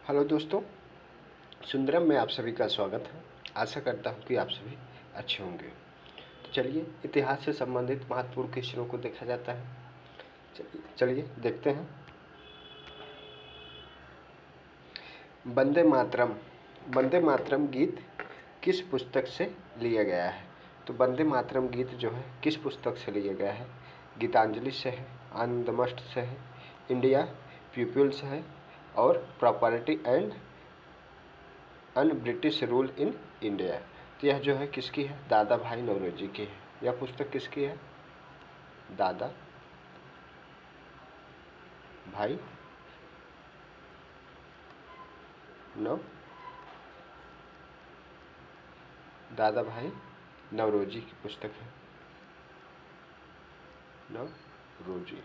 Hello दोस्तों, सुंदरम में आप सभी का स्वागत है। आशा करता हूँ कि आप सभी अच्छे होंगे। तो चलिए, इतिहास से संबंधित महत्वपूर्ण क्वेश्चनों को देखा जाता है। चलिए देखते हैं। वंदे मातरम वंदे मातरम गीत किस पुस्तक से लिया गया है? तो वंदे मातरम गीत जो है किस पुस्तक से लिया गया है? गीतांजलि से है, आनंदमठ से है, इंडिया पीपुल्स है और property and un British rule in India. तो यह जो है किसकी है? दादा भाई नौरोजी की है। यह पुस्तक किसकी है? दादा भाई नौ दादा भाई नौरोजी की पुस्तक है। नौरोजी,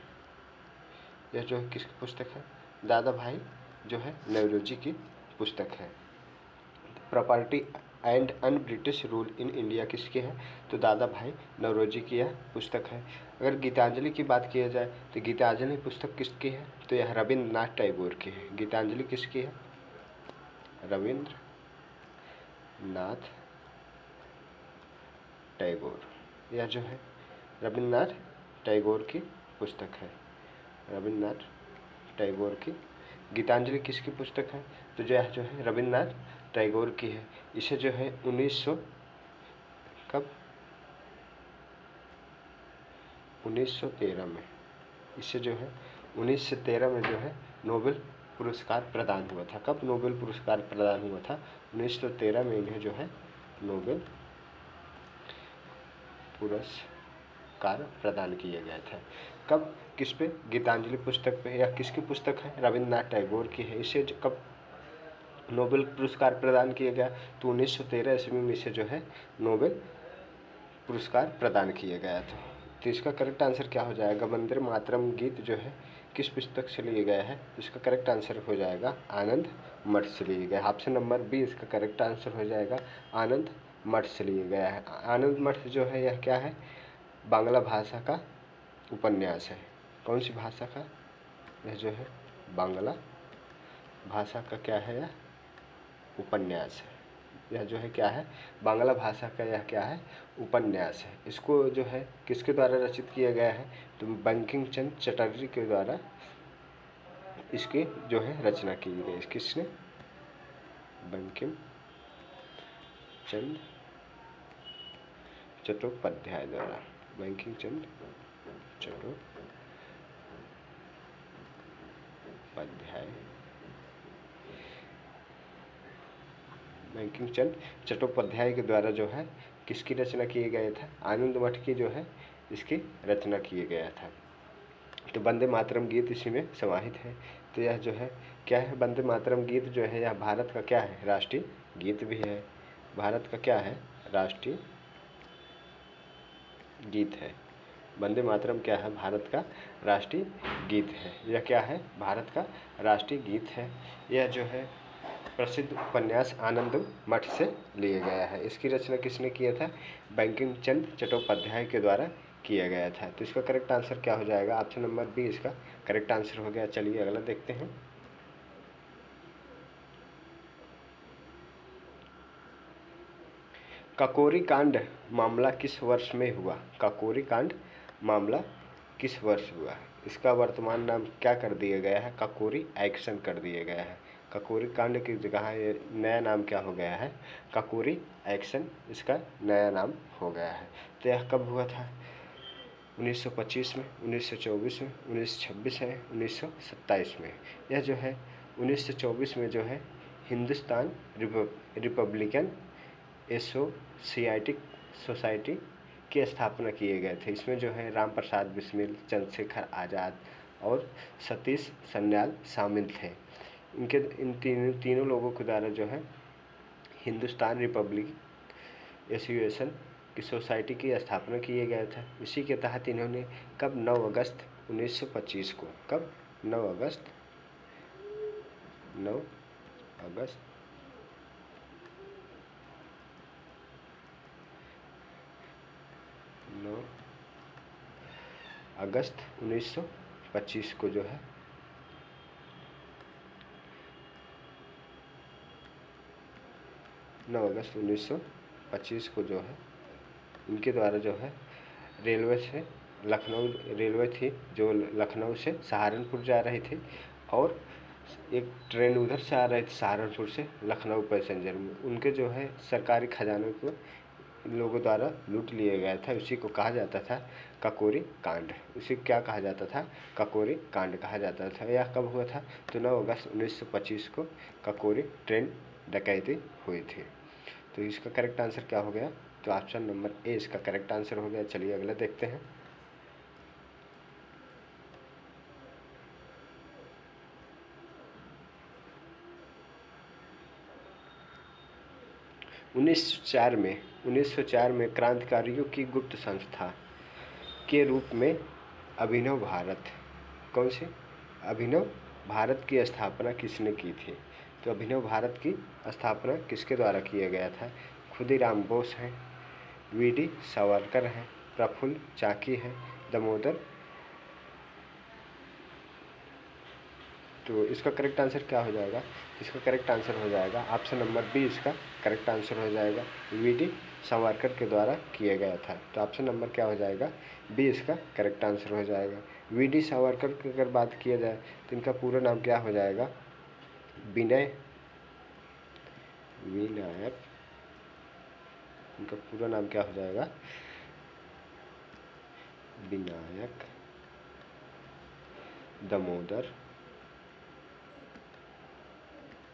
यह जो है किसकी पुस्तक है? दादा भाई जो है नौरोजी की पुस्तक है। Property and un British rule in India किसकी है? तो दादा भाई नौरोजी की यह पुस्तक है। अगर गीतांजलि की बात किया जाए तो गीतांजलि पुस्तक किसकी है? तो यह रविंद्रनाथ टैगोर की है। गीतांजलि किसकी है? रविंद्रनाथ टैगोर। यह जो है रविंद्रनाथ टैगोर की पुस्तक है। रविंद्रनाथ टैगोर की गीतांजलि किसकी पुस्तक है? तो यह जो है रविंद्रनाथ टैगोर की है। इसे जो है 1913 में इसे जो है 1913 में जो है नोबेल पुरस्कार प्रदान हुआ था। कब नोबेल पुरस्कार प्रदान हुआ था? 1913 में इन्हें जो है नोबेल पुरस्कार प्रदान किया गया था। कब? किस पे? गीतांजलि पुस्तक पे। यह किसकी पुस्तक है? रविंद्रनाथ टैगोर की है। इसे कब नोबेल पुरस्कार प्रदान किया गया? तो 1913 ईस्वी में इसे जो है नोबेल पुरस्कार प्रदान किया गया था। तो इसका करेक्ट आंसर क्या हो जाएगा? वंदे मातरम गीत जो है किस पुस्तक से लिया गया है? इसका करेक्ट आंसर हो जाएगा आनंद मठ से लिया गया है। ऑप्शन नंबर बी इसका करेक्ट आंसर हो जाएगा, आनंद मठ से लिया गया है। आनंद मठ जो है यह क्या है? बांग्ला भाषा का उपन्यास है। कौन सी भाषा का? यह जो है बांग्ला भाषा का क्या है? यह उपन्यास है। यह जो है क्या है? बांग्ला भाषा का यह क्या है? उपन्यास है। इसको जो है किसके द्वारा रचित किया गया है? तो बंकिम चंद्र चटर्जी के द्वारा इसकी जो है रचना की गई। किसने? बंकिम चंद्र चट्टोपाध्याय द्वारा। बंकिम चंद्र चट्टोपाध्याय बंकिम चंद्र चट्टोपाध्याय के द्वारा जो है किसकी रचना किए गए था? आनंद मठ की जो है इसकी रचना किया गया था। तो वंदे मातरम गीत इसी में समाहित है। तो यह जो है क्या है? वंदे मातरम गीत जो है यह भारत का क्या है? राष्ट्रीय गीत भी है। भारत का क्या है? राष्ट्रीय गीत है। वंदे मातरम क्या है? भारत का राष्ट्रीय गीत है। यह क्या है? भारत का राष्ट्रीय गीत है। यह जो है प्रसिद्ध उपन्यास आनंद मठ से लिया गया है। इसकी रचना किसने किया था? बंकिम चंद्र चट्टोपाध्याय के द्वारा किया गया था। तो इसका करेक्ट आंसर क्या हो जाएगा? ऑप्शन नंबर बी इसका करेक्ट आंसर हो गया। चलिए अगला देखते हैं। काकोरी कांड मामला किस वर्ष में हुआ? काकोरी कांड मामला किस वर्ष हुआ? इसका वर्तमान नाम क्या कर दिया गया है? काकोरी एक्शन कर दिया गया है। काकोरी कांड की जगह ये नया नाम क्या हो गया है? काकोरी एक्शन इसका नया नाम हो गया है। तो यह कब हुआ था? 1925 में, 1924 में, 1926 में, 1927 में। यह जो है 1924 में जो है हिंदुस्तान रिपब्लिकन एसोसिएटिक सोसाइटी की स्थापना किए गए थे। इसमें जो है राम प्रसाद बिस्मिल, चंद्रशेखर आज़ाद और सतीश सन्याल शामिल थे। इन तीनों लोगों के द्वारा जो है हिंदुस्तान रिपब्लिक एसोसिएशन की सोसाइटी की स्थापना किए गया था। इसी के तहत इन्होंने कब 9 अगस्त 1925 को 9 अगस्त 9 अगस्त 1925 को जो है 9 अगस्त 1925 को जो है इनके द्वारा जो है रेलवे से लखनऊ रेलवे थी जो लखनऊ से सहारनपुर जा रही थी और एक ट्रेन उधर से आ रही थी सहारनपुर से लखनऊ पैसेंजर में, उनके जो है सरकारी खजाने को इन लोगों द्वारा लूट लिया गया था। उसी को कहा जाता था ककोरी कांड। उसी क्या कहा जाता था? ककोरी कांड कहा जाता था। यह कब हुआ था? तो 9 अगस्त 1925 को ककोरी ट्रेन डकैती हुई थी। तो इसका करेक्ट आंसर क्या हो गया? तो ऑप्शन नंबर ए इसका करेक्ट आंसर हो गया। चलिए अगला देखते हैं। उन्नीस सौ चार में क्रांतिकारियों की गुप्त संस्था के रूप में अभिनव भारत, कौन सी? अभिनव भारत की स्थापना किसने की थी? तो अभिनव भारत की स्थापना किसके द्वारा किया गया था? खुदीराम बोस हैं, वीडी सावरकर हैं, प्रफुल्ल चाकी हैं, दामोदर। तो इसका करेक्ट आंसर क्या हो जाएगा? इसका करेक्ट आंसर हो जाएगा ऑप्शन नंबर बी इसका करेक्ट आंसर हो जाएगा। वीडी सावरकर के द्वारा किया गया था। तो ऑप्शन नंबर क्या हो जाएगा? बी इसका करेक्ट आंसर हो जाएगा। वीडी सावरकर की अगर बात किया जाए तो इनका पूरा नाम क्या हो जाएगा? विनायक, इनका पूरा नाम क्या हो जाएगा?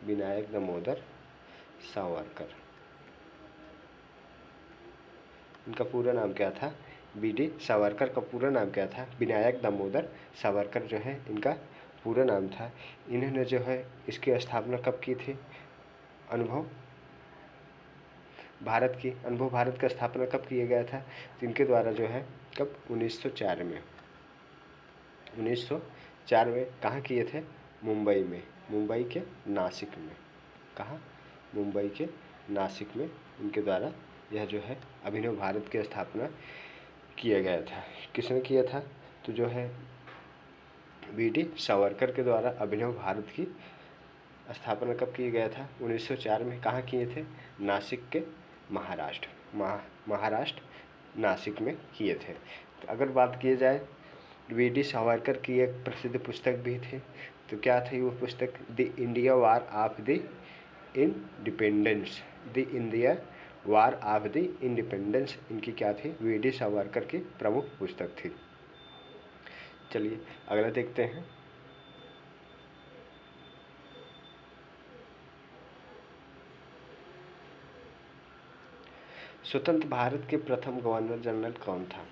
विनायक दामोदर सावरकर। इनका पूरा नाम क्या था? वीडी सावरकर का पूरा नाम क्या था? विनायक दामोदर सावरकर जो है इनका पूरा नाम था। इन्होंने जो है इसकी स्थापना कब की थी? अनुभव भारत का स्थापना कब किया गया था? तो इनके द्वारा जो है कब? 1904 में। 1904 में कहाँ किए थे? मुंबई में, मुंबई के नासिक में। कहाँ? मुंबई के नासिक में इनके द्वारा यह जो है अभिनव भारत की स्थापना किया गया था। किसने किया था? तो जो है वीडी सावरकर के द्वारा अभिनव भारत की स्थापना कब किया गया था? 1904 में। कहाँ किए थे? नासिक के महाराष्ट्र नासिक में किए थे। तो अगर बात की जाए वीडी सावरकर की एक प्रसिद्ध पुस्तक भी थी, तो क्या थी वो पुस्तक? The India war of the independence. The India war of the independence इनकी क्या थी? वीडी सावरकर की प्रमुख पुस्तक थी। चलिए अगला देखते हैं। स्वतंत्र भारत के प्रथम गवर्नर जनरल कौन था?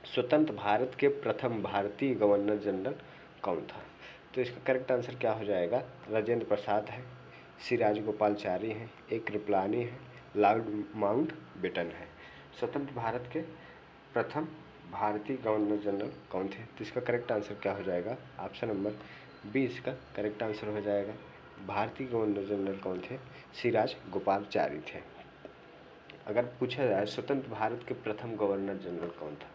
स्वतंत्र भारत के प्रथम भारतीय गवर्नर जनरल कौन था? तो इसका करेक्ट आंसर क्या हो जाएगा? राजेंद्र प्रसाद है, सिराज गोपालचारी हैं, ए कृपलानी है, लॉर्ड माउंटबेटन है। स्वतंत्र भारत के प्रथम भारतीय गवर्नर जनरल कौन थे? तो इसका करेक्ट आंसर क्या हो जाएगा? ऑप्शन नंबर बी इसका करेक्ट आंसर हो जाएगा। भारतीय गवर्नर जनरल कौन थे? सिराज गोपालचारी थे। अगर पूछा जाए स्वतंत्र भारत के प्रथम गवर्नर जनरल कौन था,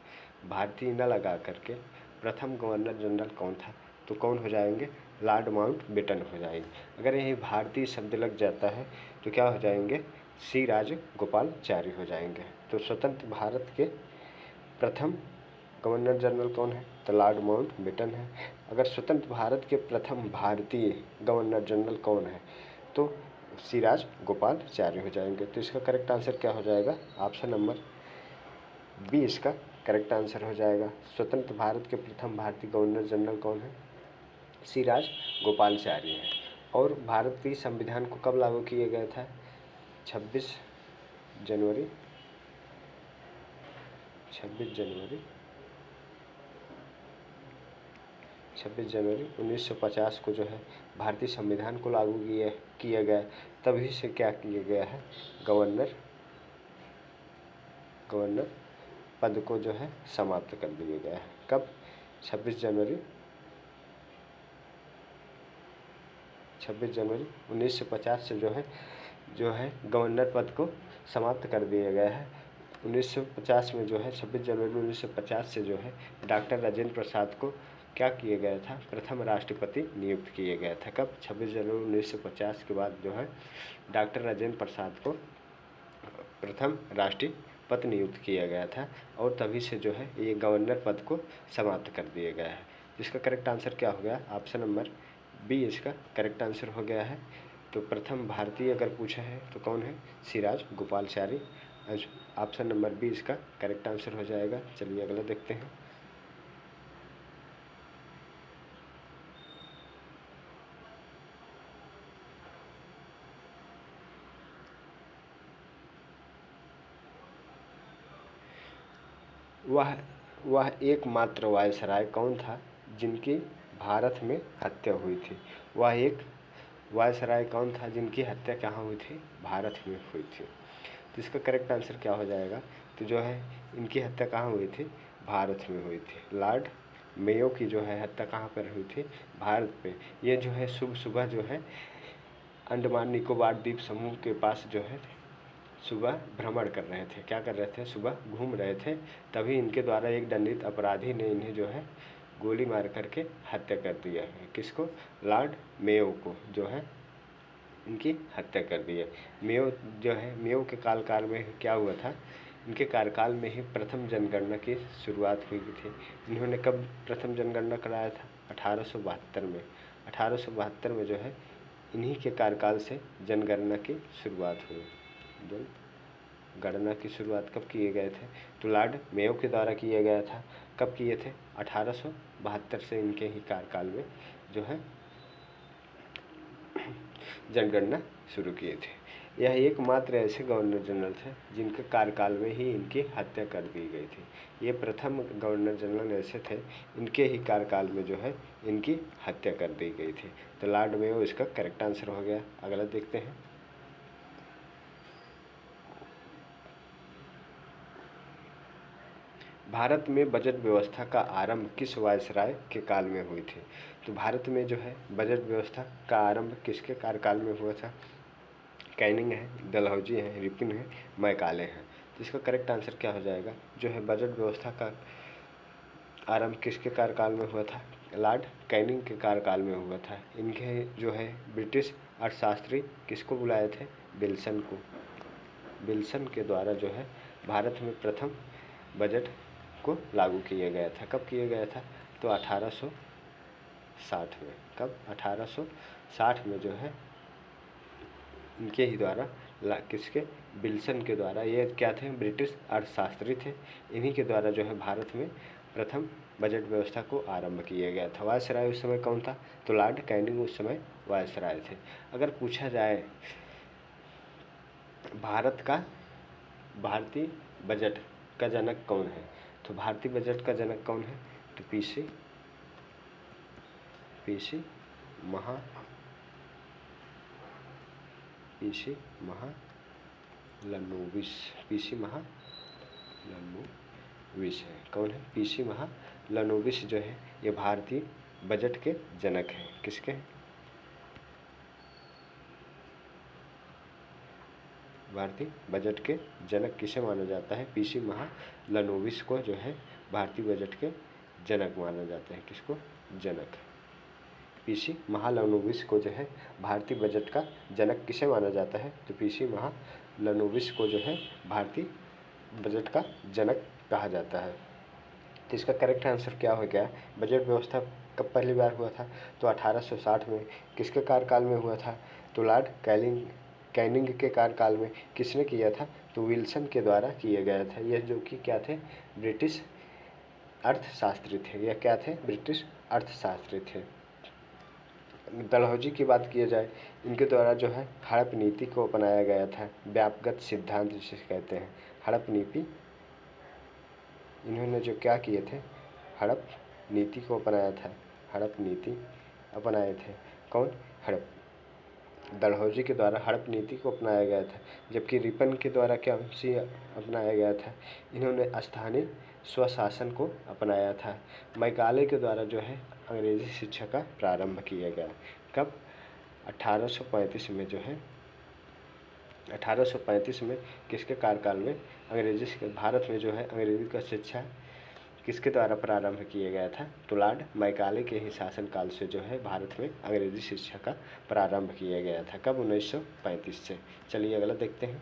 भारतीय न लगा करके प्रथम गवर्नर जनरल कौन था, तो कौन हो जाएंगे? लॉर्ड माउंटबेटन हो जाएंगे। अगर यही भारतीय शब्द लग जाता है तो क्या हो जाएंगे? सी राज गोपालचारी हो जाएंगे। तो स्वतंत्र भारत के प्रथम गवर्नर जनरल कौन है? तो लॉर्ड माउंटबेटन है। अगर स्वतंत्र भारत के प्रथम भारतीय गवर्नर जनरल कौन है, तो सिराज गोपालचारी हो जाएंगे। तो इसका करेक्ट आंसर क्या हो जाएगा? ऑप्शन नंबर बी इसका करेक्ट आंसर हो जाएगा। स्वतंत्र भारत के प्रथम भारतीय गवर्नर जनरल कौन है? सिराज गोपालचारी है। और भारत के संविधान को कब लागू किया गया था? 26 जनवरी 1950 को जो है भारतीय संविधान को लागू किया गया। तभी से क्या किया गया है? गवर्नर पद को जो है समाप्त कर दिया गया है। कब? 26 जनवरी 1950 से जो है गवर्नर पद को समाप्त कर दिया गया है। 1950 में जो है 26 जनवरी 1950 से जो है डॉक्टर राजेंद्र प्रसाद को क्या किया गया था, प्रथम राष्ट्रपति नियुक्त किया गया था। कब, 26 जनवरी 1950 के बाद जो है डॉक्टर राजेंद्र प्रसाद को प्रथम राष्ट्रपति नियुक्त किया गया था और तभी से जो है ये गवर्नर पद को समाप्त कर दिया गया है। इसका करेक्ट आंसर क्या हो गया, ऑप्शन नंबर बी इसका करेक्ट आंसर हो गया है। तो प्रथम भारतीय अगर पूछा है तो कौन है, Siraj Gopalachari. Option number B इसका करेक्ट आंसर हो जाएगा। चलिए अगला देखते हैं। वह एकमात्र वायसराय कौन था जिनकी भारत में हत्या हुई थी। वह एक वायसराय कौन था जिनकी हत्या कहाँ हुई थी, भारत में हुई थी। तो इसका करेक्ट आंसर क्या हो जाएगा, तो जो है इनकी हत्या कहाँ हुई थी, भारत में हुई थी। लॉर्ड मेयो की जो है हत्या कहाँ पर हुई थी, भारत पे। ये जो है सुबह जो है अंडमान निकोबार द्वीप समूह के पास जो है सुबह भ्रमण कर रहे थे। क्या कर रहे थे, सुबह घूम रहे थे, तभी इनके द्वारा एक दंडित अपराधी ने इन्हें जो है गोली मार करके हत्या कर दिया है। किसको, लॉर्ड मेयो को जो है इनकी हत्या कर दी है। मेयो जो है, मेयो के काल में क्या हुआ था, इनके कार्यकाल में ही प्रथम जनगणना की शुरुआत हुई थी। इन्होंने कब प्रथम जनगणना कराया था, 1872 में। 1872 में जो है इन्हीं के कार्यकाल से जनगणना की शुरुआत हुई। जनगणना की शुरुआत कब किए गए थे, तो लॉर्ड मेयो के द्वारा किया गया था। कब किए थे, 1872 से इनके ही कार्यकाल में जो है जनगणना शुरू किए थे। यह एकमात्र ऐसे गवर्नर जनरल थे जिनके कार्यकाल में ही इनकी हत्या कर दी गई थी। ये प्रथम गवर्नर जनरल ऐसे थे, इनके ही कार्यकाल में जो है इनकी हत्या कर दी गई थी। तो लॉर्ड मेयो इसका करेक्ट आंसर हो गया। अगला देखते हैं। भारत में बजट व्यवस्था का आरंभ किस वायसराय के काल में हुई थी। तो भारत में जो है बजट व्यवस्था का आरंभ किसके कार्यकाल में हुआ था, कैनिंग है, डलहौजी है, रिपन है, मैकाले हैं। तो इसका करेक्ट आंसर क्या हो जाएगा, जो है बजट व्यवस्था का आरंभ किसके कार्यकाल में हुआ था, लॉर्ड कैनिंग के कार्यकाल में हुआ था। इनके जो है ब्रिटिश अर्थशास्त्री किसको बुलाए थे, विल्सन को। विल्सन के द्वारा जो है भारत में प्रथम बजट को लागू किया गया था। कब किया गया था, तो 1860 में। कब, 1860 में जो है इनके ही द्वारा किसके, विल्सन के द्वारा। ये क्या थे, ब्रिटिश अर्थशास्त्री थे। इन्हीं के द्वारा जो है भारत में प्रथम बजट व्यवस्था को आरंभ किया गया था। वायसराय उस समय कौन था, तो लॉर्ड कैनिंग उस समय वायसराय थे। अगर पूछा जाए भारत का भारतीय बजट का जनक कौन है, तो भारतीय बजट का जनक कौन है, तो पीसी महालनोबिस है। कौन है, पीसी महालनोबिस जो है ये भारतीय बजट के जनक हैं। किसके, भारतीय बजट के जनक किसे माना जाता है, पीसी महालनोबिस को जो है भारतीय बजट के जनक माना जाता है। किसको, जनक। पीसी महालनोबिस को जो है भारतीय बजट का जनक किसे माना जाता है, तो पीसी महालनोबिस को जो है भारतीय बजट का जनक कहा जाता है। तो इसका करेक्ट आंसर क्या हो गया, बजट व्यवस्था कब पहली बार हुआ था, तो 1860 में। किसके कार्यकाल में हुआ था, तो लॉर्ड कैनिंग के कार्यकाल में। किसने किया था, तो विल्सन के द्वारा किया गया था। यह जो कि क्या थे, ब्रिटिश अर्थशास्त्री थे। यह क्या थे, ब्रिटिश अर्थशास्त्री थे। डलहौजी की बात किया जाए, इनके द्वारा जो है हड़प नीति को अपनाया गया था। व्यापगत सिद्धांत जिसे कहते हैं, हड़प नीति। इन्होंने जो क्या किए थे, हड़प नीति को अपनाया था। हड़प नीति अपनाए थे। कौन, हड़प, डलहौजी के द्वारा हड़प नीति को अपनाया गया था। जबकि रिपन के द्वारा क्या सी अपनाया गया था, इन्होंने स्थानीय स्वशासन को अपनाया था। मैकाले के द्वारा जो है अंग्रेजी शिक्षा का प्रारंभ किया गया। कब, 1835 में जो है 1835 में किसके कार्यकाल में अंग्रेजी भारत में जो है अंग्रेजी का शिक्षा किसके द्वारा प्रारंभ किया गया था? तो लॉर्ड मैकाले के ही शासनकाल से जो है भारत में अंग्रेजी शिक्षा का प्रारंभ किया गया था। कब? 1935 से। चलिए अगला देखते हैं।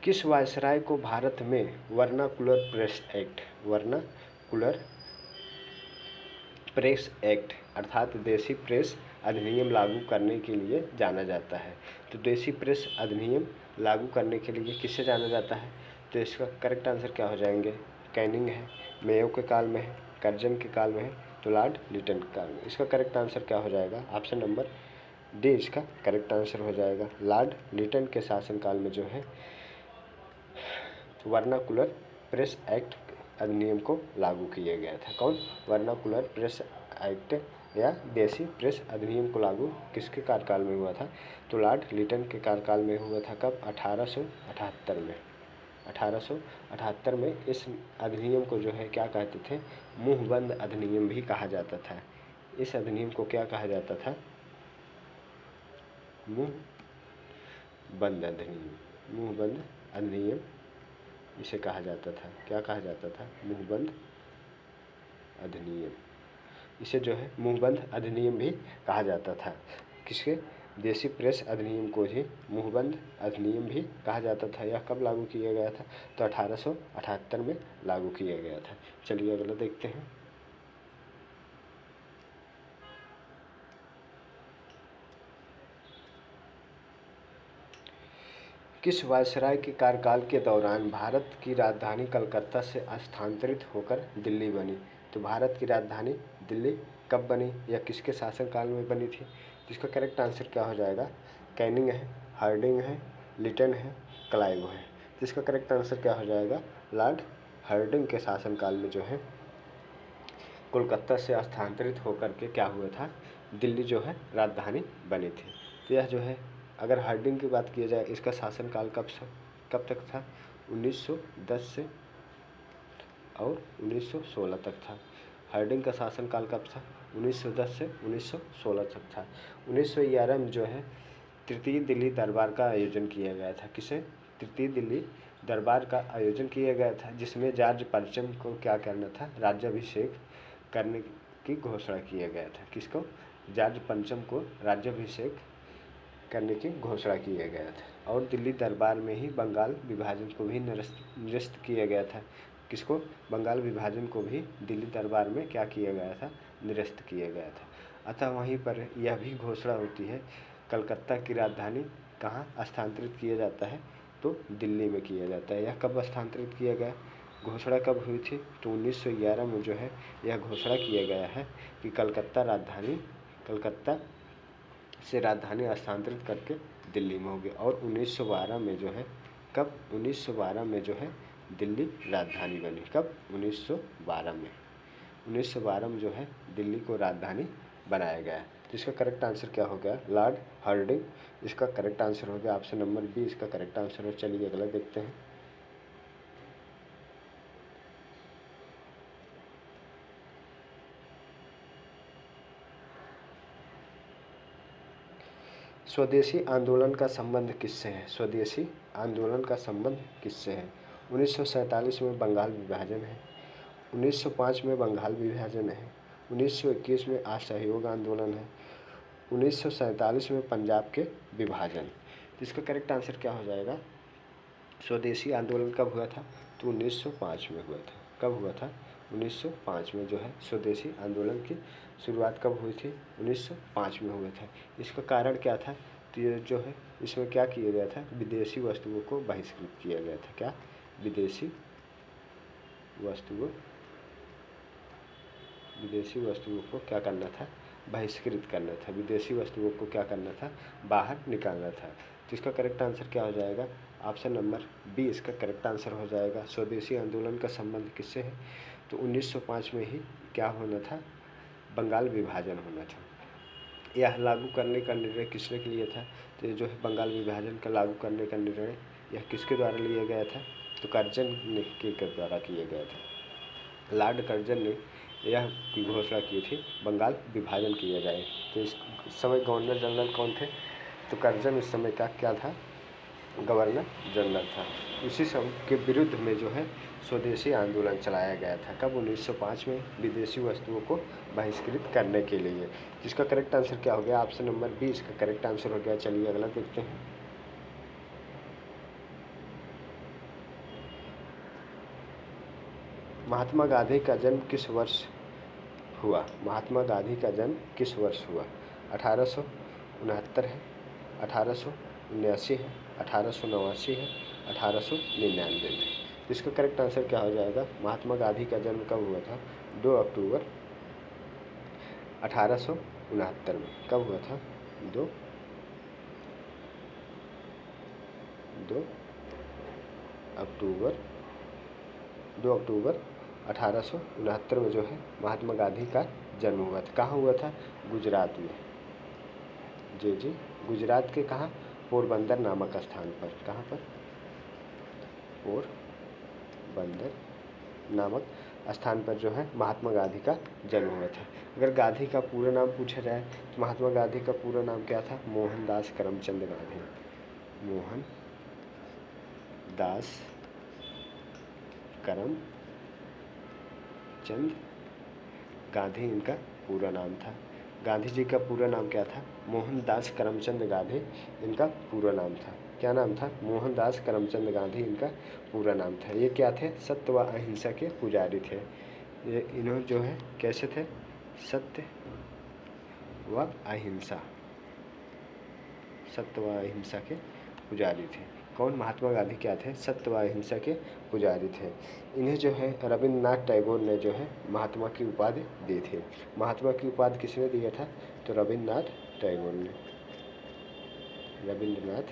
किस वायसराय को भारत में वर्नाकुलर प्रेस एक्ट अर्थात देसी प्रेस अधिनियम लागू करने के लिए जाना जाता है? तो देसी प्रेस अधिनियम लागू करने के लिए किससे जाना जाता है? तो इसका करेक्ट आंसर क्या हो जाएंगे? कैनिंग है, मेयो के काल में है, कर्जन के काल में है, तो लॉर्ड लिटन के काल में। इसका करेक्ट आंसर क्या हो जाएगा? ऑप्शन नंबर डी इसका करेक्ट आंसर हो जाएगा। लॉर्ड लिटन के शासनकाल में जो है वर्नाकुलर प्रेस एक्ट अधिनियम को लागू किया गया था। कौन? वर्नाकुलर प्रेस एक्ट या देसी प्रेस अधिनियम को लागू किसके कार्यकाल में हुआ था? तो लॉर्ड लिटन के कार्यकाल में हुआ था। कब? 1878 में। 1878 में इस अधिनियम को जो है क्या कहते थे? मुंहबंद अधिनियम भी कहा जाता था। इस अधिनियम को क्या कहा जाता था? मुंहबंद अधिनियम। मुंहबंद अधिनियम इसे कहा जाता था। क्या कहा जाता था? मुंहबंद अधिनियम। इसे जो है मुंहबंद अधिनियम भी कहा जाता था। किसके? देसी प्रेस अधिनियम को ही मुंहबंद अधिनियम भी कहा जाता था। यह कब लागू किया गया था? तो 1878 में लागू किया गया था। चलिए अगला देखते हैं। किस वायसराय के कार्यकाल के दौरान भारत की राजधानी कलकत्ता से स्थानांतरित होकर दिल्ली बनी? तो भारत की राजधानी दिल्ली कब बनी या किसके शासनकाल में बनी थी? जिसका करेक्ट आंसर क्या हो जाएगा? कैनिंग है, हार्डिंग है, लिटन है, क्लाइव है। जिसका करेक्ट आंसर क्या हो जाएगा? लॉर्ड हार्डिंग के शासनकाल में जो है कोलकाता से स्थानांतरित होकर के क्या हुआ था? दिल्ली जो है राजधानी बनी थी। तो यह जो है अगर हार्डिंग की बात की जाए इसका शासनकाल कब तक था? 1910 से और 1916 तक था। हार्डिंग का शासनकाल कब था? 1910 से 1916 तक था। 1911 में जो है तृतीय दिल्ली दरबार का आयोजन किया गया था। किसे? तृतीय दिल्ली दरबार का आयोजन किया गया था, जिसमें जॉर्ज पंचम को क्या करना था? राज्याभिषेक करने की घोषणा किया गया था। किसको? जॉर्ज पंचम को राज्याभिषेक करने की घोषणा किया गया था। और दिल्ली दरबार में ही बंगाल विभाजन को भी निरस्त किया गया था। किसको? बंगाल विभाजन को भी दिल्ली दरबार में क्या किया गया था? निरस्त किया गया था। अतः वहीं पर यह भी घोषणा होती है कलकत्ता की राजधानी कहाँ स्थानांतरित किया जाता है? तो दिल्ली में किया जाता है। यह कब स्थानांतरित किया गया? घोषणा कब हुई थी? तो 1911 में जो है यह घोषणा किया गया है कि कलकत्ता से राजधानी स्थानांतरित करके दिल्ली में होगी। और 1912 में जो है कब? 1912 में जो है दिल्ली राजधानी बनी। कब? 1912 में। 1912 में जो है दिल्ली को राजधानी बनाया गया। तो इसका करेक्ट आंसर क्या हो गया? लॉर्ड हार्डिंग इसका करेक्ट आंसर हो गया। ऑप्शन नंबर बी इसका करेक्ट आंसर है। चलिए अगला देखते हैं। स्वदेशी आंदोलन का संबंध किससे है? स्वदेशी आंदोलन का संबंध किससे है? 1947 में बंगाल विभाजन है, 1905 में बंगाल विभाजन है, 1921 में असहयोग आंदोलन है, 1947 में पंजाब के विभाजन। इसका करेक्ट आंसर क्या हो जाएगा? स्वदेशी आंदोलन कब हुआ था? तो 1905 में हुआ था। कब हुआ था? 1905 में जो है स्वदेशी आंदोलन की शुरुआत कब हुई थी? 1905 में हुआ था। इसका कारण क्या था? तो ये जो है इसमें क्या किया गया था? विदेशी वस्तुओं को बहिष्कृत किया गया था। क्या? विदेशी वस्तुओं को क्या करना था? बहिष्कृत करना था। विदेशी वस्तुओं को क्या करना था? बाहर निकालना था। तो इसका करेक्ट आंसर क्या हो जाएगा? ऑप्शन नंबर बी इसका करेक्ट आंसर हो जाएगा। स्वदेशी आंदोलन का संबंध किससे है? तो 1905 में ही क्या होना था? बंगाल विभाजन होना था। यह लागू करने का निर्णय किसने लिया था? तो जो है बंगाल विभाजन का लागू करने का निर्णय यह किसके द्वारा लिया गया था? तो कर्जन के द्वारा किया गया था। लॉर्ड कर्जन ने यह की घोषणा की थी बंगाल विभाजन किया जाए। तो इस समय गवर्नर जनरल कौन थे? तो करजन इस समय का क्या था? गवर्नर जनरल था। उसी सब के विरुद्ध में जो है स्वदेशी आंदोलन चलाया गया था। कब? 1905 में, विदेशी वस्तुओं को बहिष्कृत करने के लिए। जिसका करेक्ट आंसर क्या हो गया? ऑप्शन नंबर बी इसका करेक्ट आंसर हो गया। चलिए अगला देखते हैं। महात्मा गांधी का जन्म किस वर्ष हुआ? महात्मा गांधी का जन्म किस वर्ष हुआ? 1869 है, 1879 है, 1889 है, 1899 है। इसका करेक्ट आंसर क्या हो जाएगा? महात्मा गांधी का जन्म कब हुआ था? 2 अक्टूबर 1869 में। कब हुआ था? 2 अक्टूबर 1869 में जो है महात्मा गांधी का जन्म हुआ था। कहाँ हुआ था? गुजरात में। जी, गुजरात के कहाँ? पोरबंदर नामक स्थान पर। कहाँ पर? पोरबंदर नामक स्थान पर जो है महात्मा गांधी का जन्म हुआ था। अगर गांधी का पूरा नाम पूछा जाए तो महात्मा गांधी का पूरा नाम क्या था? मोहनदास करमचंद गांधी। मोहनदास करमचंद गांधी इनका पूरा नाम था। गांधी जी का पूरा नाम क्या था? मोहनदास करमचंद गांधी इनका पूरा नाम था। क्या नाम था? मोहनदास करमचंद गांधी इनका पूरा नाम था। ये क्या थे? सत्य व अहिंसा के पुजारी थे। ये इन्होंने जो है कैसे थे? सत्य व अहिंसा के पुजारी थे। कौन? महात्मा गांधी क्या थे? सत्य व अहिंसा के पुजारी थे। इन्हें जो है रविन्द्रनाथ टैगोर ने जो है महात्मा की उपाधि दी थी। महात्मा की उपाधि किसने दिया था? तो रविन्द्रनाथ टैगोर ने। रविन्द्रनाथ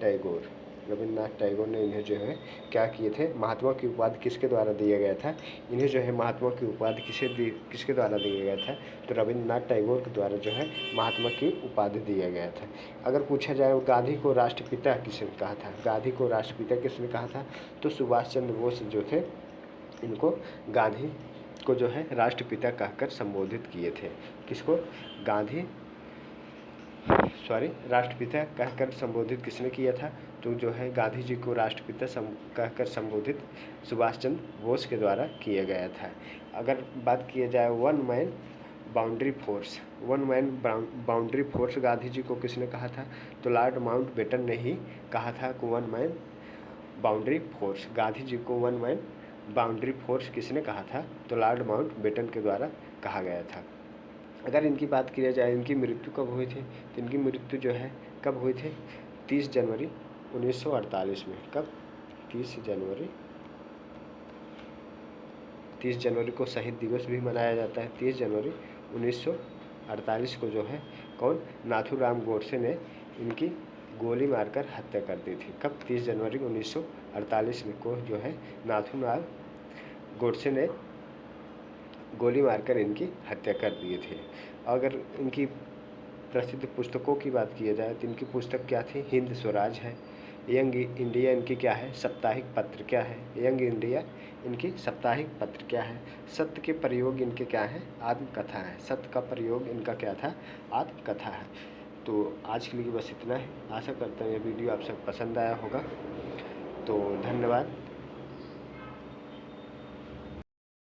टैगोर। रविन्द्रनाथ टैगोर ने इन्हें जो है क्या किए थे? महात्मा की उपाधि किसके द्वारा दिया गया था? इन्हें जो है महात्मा की उपाधि किसके द्वारा दिया गया था? तो रविन्द्रनाथ टैगोर के द्वारा जो है महात्मा की उपाधि दिया गया था। अगर पूछा जाए गांधी को राष्ट्रपिता किसने कहा था? गांधी को राष्ट्रपिता किसने कहा था? तो सुभाष चंद्र बोस जो थे इनको गांधी को जो है राष्ट्रपिता कहकर संबोधित किए थे। किसको? राष्ट्रपिता कहकर संबोधित किसने किया था? तो जो है गांधी जी को राष्ट्रपिता कहकर संबोधित सुभाष चंद्र बोस के द्वारा किया गया था। अगर बात किया जाए one man boundary force Gandhi ji को किसने कहा था? तो लॉर्ड माउंटबेटन ने ही कहा था कि one man boundary force. Gandhi ji को वन मैन बाउंड्री फोर्स किसने कहा था? तो लॉर्ड माउंटबेटन के द्वारा कहा गया था। अगर इनकी बात की जाए इनकी मृत्यु कब हुई थी? तो इनकी मृत्यु जो है कब हुई थी? 30 जनवरी 1948 में। कब? 30 जनवरी को शहीद दिवस भी मनाया जाता है। 30 जनवरी 1948 को जो है कौन? नाथूराम गोडसे ने इनकी गोली मारकर हत्या कर दी थी। कब? 30 जनवरी 1948 को जो है नाथूराम गोडसे ने गोली मारकर इनकी हत्या कर दिए थे। अगर इनकी प्रसिद्ध पुस्तकों की बात की जाए तो इनकी पुस्तक क्या थी? हिंद स्वराज है। यंग इंडिया इनकी क्या है? साप्ताहिक पत्र क्या है? यंग इंडिया इनकी साप्ताहिक पत्र क्या है? सत्य के प्रयोग इनके क्या है? आत्मकथा है। सत्य का प्रयोग इनका क्या था? आत्मकथा है। तो आज के लिए बस इतना है। आशा करता हूँ यह वीडियो आप सब पसंद आया होगा। तो धन्यवाद।